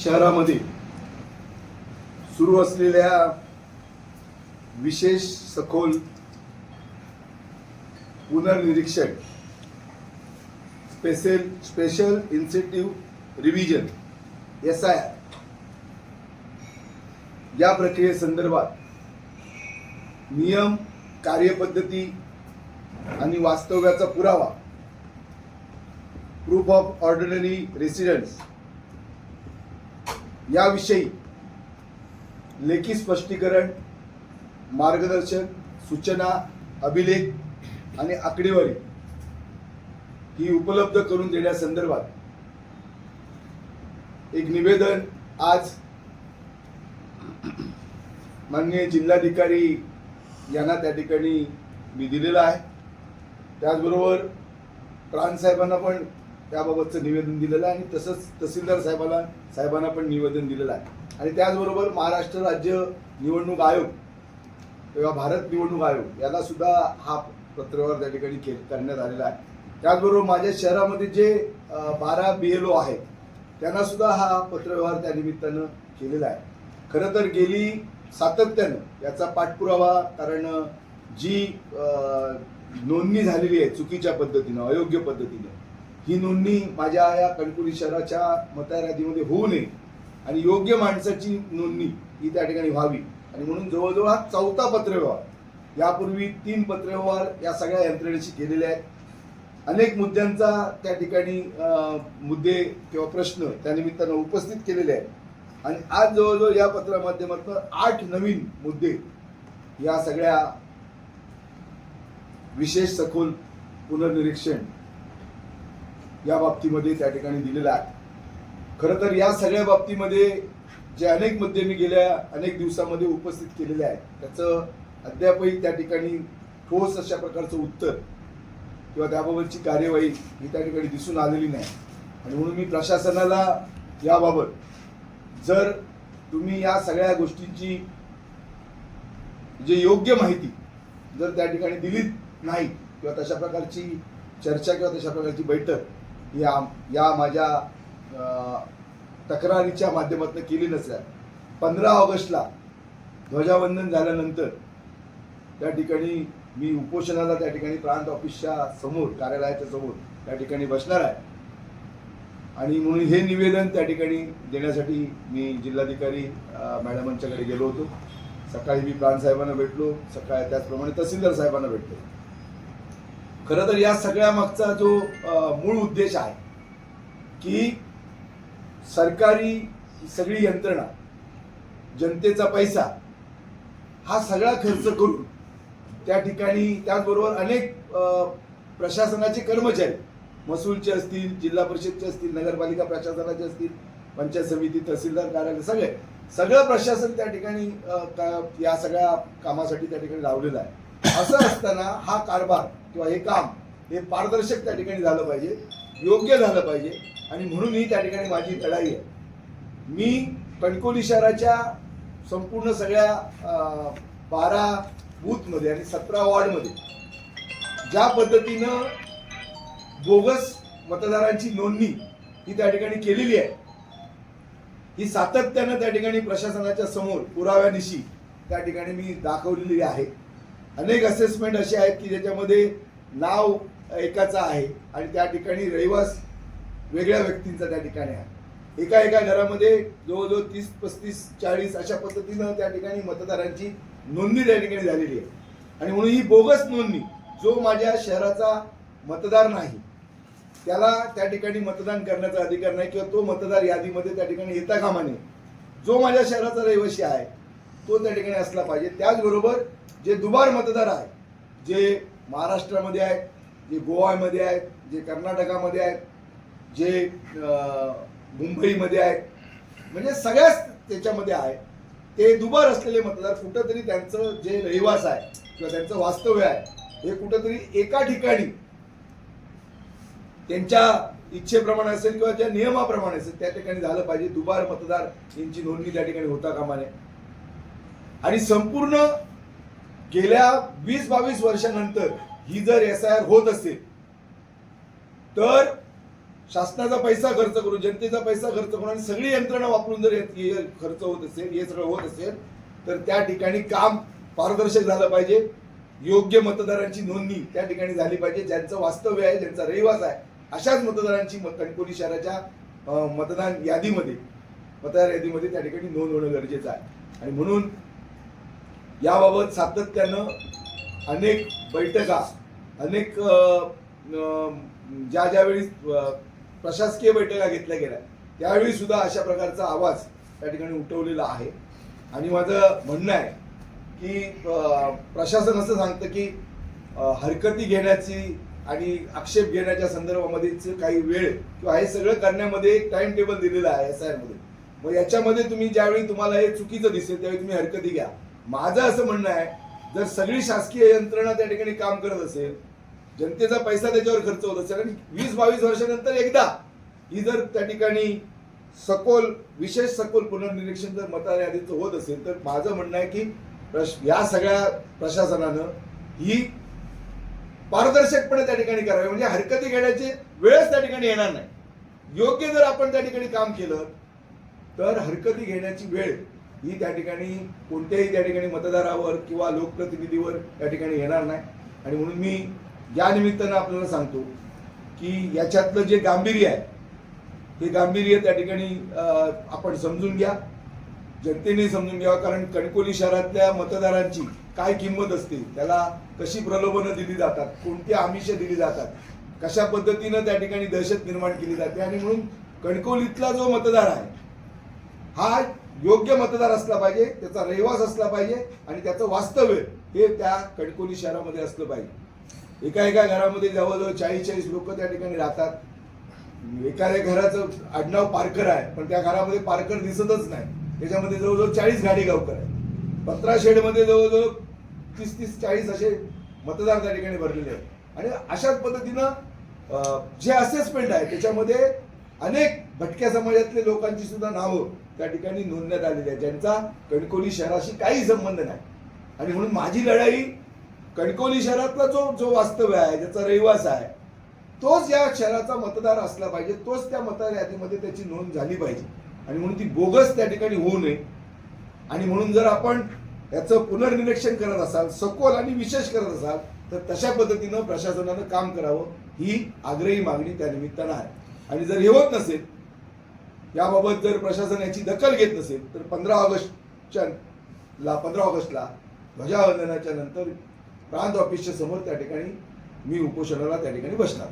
शहरामध्ये सुरू असलेल्या विशेष सखोल पुनर्निरीक्षण स्पेशल इन्सेंटिव्ह रिव्हिजन SIR या प्रक्रियेसंदर्भात नियम, कार्यपद्धती आणि वास्तव्याचा पुरावा प्रूफ ऑफ ऑर्डिनरी रेसिडेंस याविषयी लेखी स्पष्टीकरण, मार्गदर्शन, सूचना, अभिलेख आणि आकडेवारी ही उपलब्ध करून देण्यासंदर्भात एक निवेदन आज माननीय जिल्हाधिकारी यांना त्या ठिकाणी मी दिलेलं आहे. त्याचबरोबर प्रांतसाहेबांना पण त्याबाबतचं निवेदन दिलेलं आहे आणि तसंच तहसीलदार साहेबांना पण निवेदन दिलेलं आहे. आणि त्याचबरोबर महाराष्ट्र राज्य निवडणूक आयोग किंवा भारत निवडणूक आयोग याला सुद्धा हा पत्रव्यवहार त्या ठिकाणी करण्यात आलेला आहे. त्याचबरोबर माझ्या शहरामध्ये जे 12 BLO आहेत त्यांना सुद्धा हा पत्रव्यवहार त्या निमित्तानं केलेला आहे. खरं तर गेली सातत्यानं याचा पाठपुरावा, कारण जी नोंदणी झालेली आहे चुकीच्या पद्धतीनं, अयोग्य पद्धतीनं, ही नोंदणी माझ्या या कणकवली शहराच्या मतदार यादीमध्ये होऊ नये आणि योग्य माणसाची नोंदणी ही त्या ठिकाणी व्हावी. आणि म्हणून जवळजवळ हा 4था पत्रव्यवहार. यापूर्वी 3 पत्रव्यवहार या सगळ्या यंत्रणेशी केलेले आहेत. अनेक मुद्द्यांचा त्या ठिकाणी मुद्दे किंवा प्रश्न त्या निमित्तानं उपस्थित केलेले आहेत. आणि आज जवळजवळ या पत्रामाध्यमातून 8 नवीन मुद्दे या सगळ्या विशेष सखोल पुनर्निरीक्षण या बाबतीमध्ये त्या ठिकाणी दिलेलं आहे. खरं तर या सगळ्या बाबतीमध्ये जे अनेक मुद्दे मी गेल्या अनेक दिवसामध्ये उपस्थित केलेले आहेत त्याचं अद्यापही त्या ठिकाणी ठोस अशा प्रकारचं उत्तर किंवा त्याबाबतची कार्यवाही ही त्या ठिकाणी दिसून आलेली नाही. आणि म्हणून मी प्रशासनाला याबाबत जर तुम्ही या सगळ्या गोष्टींची जे योग्य माहिती जर त्या ठिकाणी दिलीत नाही किंवा तशा प्रकारची चर्चा किंवा तशा प्रकारची बैठक या माझ्या तक्रारीच्या माध्यमातून केली नसल्या 15 ऑगस्टला ध्वजावंदन झाल्यानंतर त्या ठिकाणी मी उपोषणाला त्या ठिकाणी प्रांत ऑफिसच्या समोर, कार्यालयाच्या समोर त्या ठिकाणी बसणार आहे. आणि म्हणून हे निवेदन त्या ठिकाणी देण्यासाठी मी जिल्हाधिकारी मॅडमांच्याकडे गेलो होतो. सकाळी मी प्रांत साहेबांना भेटलो, सकाळी त्याचप्रमाणे तहसीलदार साहेबांना भेटलो. खरं तर या सगळ्या मागचा जो मूळ उद्देश आहे की सरकारी सगळी यंत्रणा, जनतेचा पैसा हा सगळा खर्च करून त्या ठिकाणी, त्याचबरोबर अनेक प्रशासनाचे कर्मचारी, महसूलचे असतील, जिल्हा परिषदचे असतील, नगरपालिका प्रशासनाचे असतील, पंचायत समिती, तहसीलदार कार्यालय, सगळं प्रशासन त्या ठिकाणी या सगळ्या कामासाठी त्या ठिकाणी लावलेलं आहे. असं असताना हा कारभार किंवा हे काम हे पारदर्शक त्या ठिकाणी झालं पाहिजे, योग्य झालं पाहिजे. आणि म्हणून ही त्या ठिकाणी माझी लढाई आहे. मी कणकवली शहराच्या संपूर्ण सगळ्या 12 बूथमध्ये आणि 17 वॉर्डमध्ये ज्या पद्धतीनं बोगस मतदारांची नोंदणी ही त्या ठिकाणी केलेली आहे, ही सातत्यानं त्या ठिकाणी प्रशासनाच्या समोर पुराव्यानिशी त्या ठिकाणी मी दाखवलेली आहे. अनेक असेसमेंट असे आहेत की ज्याच्यामध्ये नाव एकाचं आहे आणि त्या ठिकाणी रहिवास वेगळ्या व्यक्तींचा त्या ठिकाणी आहे. एका घरामध्ये जवळजवळ 30, 35, 40 अशा पद्धतीनं त्या ठिकाणी मतदारांची नोंदणी त्या ठिकाणी झालेली आहे. आणि म्हणून ही बोगस नोंदणी, जो माझ्या शहराचा मतदार नाही त्याला त्या ठिकाणी मतदान करण्याचा अधिकार नाही किंवा तो मतदार यादीमध्ये त्या ठिकाणी येता कामा नये. जो माझ्या शहराचा रहिवासी आहे तो त्या ठिकाणी असला पाहिजे. त्याचबरोबर जे दुबार मतदार आहेत, जे महाराष्ट्रामध्ये आहेत, जे गोव्यामध्ये आहेत, जे कर्नाटकामध्ये आहेत, जे मुंबईमध्ये आहेत, म्हणजे सगळ्याच त्याच्यामध्ये आहे, ते दुबार असलेले मतदार कुठंतरी त्यांचं जे रहिवास आहे किंवा त्यांचं वास्तव्य आहे हे कुठंतरी एका ठिकाणी त्यांच्या इच्छेप्रमाणे असेल किंवा ज्या नियमाप्रमाणे असेल त्या ठिकाणी झालं पाहिजे. दुबार मतदार यांची नोंदणी त्या ठिकाणी होता कामा नये. आणि संपूर्ण गेल्या 20-22 वर्षानंतर ही जर SIR होत असेल तर शासनाचा पैसा खर्च करून, जनतेचा पैसा खर्च करून आणि सगळी यंत्रणा वापरून जर हे खर्च होत असेल, हे सगळं होत असेल, तर त्या ठिकाणी काम पारदर्शक झालं पाहिजे. योग्य मतदारांची नोंदणी त्या ठिकाणी झाली पाहिजे. ज्यांचं वास्तव्य आहे, ज्यांचा रहिवास आहे, अशाच मतदारांची कणकवली शहराच्या मतदार यादीमध्ये त्या ठिकाणी नोंद होणं गरजेचं आहे. आणि म्हणून याबाबत सातत्यानं अनेक बैठका, अनेक ज्यावेळी प्रशासकीय बैठका घेतल्या गेल्या त्यावेळी सुद्धा अशा प्रकारचा आवाज त्या ठिकाणी उठवलेला आहे. आणि माझं म्हणणं आहे की प्रशासन असं सांगतं की हरकती घेण्याची आणि आक्षेप घेण्याच्या संदर्भामध्ये काही वेळ किंवा हे सगळं करण्यामध्ये एक टाइम टेबल दिलेलं आहे SIR मध्ये. मग याच्यामध्ये तुम्ही ज्यावेळी तुम्हाला हे चुकीचं दिसेल त्यावेळी तुम्ही हरकती घ्या. माझं असं म्हणणं आहे, जर सगळी शासकीय यंत्रणा त्या ठिकाणी काम करत असेल, जनतेचा पैसा त्याच्यावर खर्च होत असेल आणि 20-22 वर्षानंतर एकदा ही जर त्या ठिकाणी विशेष सखोल पुनर्निरीक्षण जर मतदार यादीचं होत असेल, तर माझं म्हणणं आहे की या सगळ्या प्रशासनानं ही पारदर्शकपणे त्या ठिकाणी करावी. म्हणजे हरकती घेण्याची वेळच त्या ठिकाणी येणार नाही. योग्य जर आपण त्या ठिकाणी काम केलं तर हरकती घेण्याची वेळ ही त्या ठिकाणी कोणत्याही त्या ठिकाणी मतदारावर किंवा लोकप्रतिनिधीवर त्या ठिकाणी येणार नाही. आणि म्हणून मी या निमित्तानं आपल्याला सांगतो की याच्यातलं जे गांभीर्य आहे हे गांभीर्य त्या ठिकाणी आपण समजून घ्या, जनतेने समजून घ्यावं. कारण कणकवली शहरातल्या मतदारांची काय किंमत असते, त्याला कशी प्रलोभनं दिली जातात, कोणती आमिषं दिली जातात, कशा पद्धतीनं त्या ठिकाणी दहशत निर्माण केली जाते. आणि म्हणून कणकवलीतला जो मतदार आहे हा योग्य मतदार असला पाहिजे, त्याचा रहिवास असला पाहिजे आणि त्याचं वास्तव्य हे त्या कणकवली शहरामध्ये असलं पाहिजे. एका घरामध्ये जवळजवळ 40-40 लोक त्या ठिकाणी राहतात. एखाद्या घराचं आडनाव पारकर आहे पण त्या घरामध्ये पारकर दिसतच नाही. त्याच्यामध्ये जवळजवळ 40 गाडीगावकर आहेत. 15 शेडमध्ये जवळजवळ 30-40 असे मतदार त्या ठिकाणी भरलेले आहेत. आणि अशाच पद्धतीनं जे असेसमेंट आहे त्याच्यामध्ये अनेक भटक्या समाजातले लोकांची सुद्धा नावं त्या ठिकाणी नोंदण्यात आलेली आहे, ज्यांचा कणकवली शहराशी काही संबंध नाही. आणि म्हणून माझी लढाई कणकवली शहरातला जो वास्तव्य आहे, ज्याचा रहिवास आहे, तोच या शहराचा मतदार असला पाहिजे, तोच त्या मतदार यादीमध्ये त्याची नोंद झाली पाहिजे. आणि म्हणून ती बोगस त्या ठिकाणी होऊ नये. आणि म्हणून जर आपण याचं पुनर्निरीक्षण करत असाल, सखोल आणि विशेष करत असाल, तर तशा पद्धतीनं प्रशासनानं काम करावं ही आग्रही मागणी त्या निमित्तानं आहे. आणि जर हे होत नसेल, याबाबत जर प्रशासन याची दखल घेत नसेल, तर 15 ऑगस्टला ध्वजावंदनाच्या नंतर प्रांत ऑफिसच्या समोर त्या ठिकाणी मी उपोषणाला त्या ठिकाणी बसणार.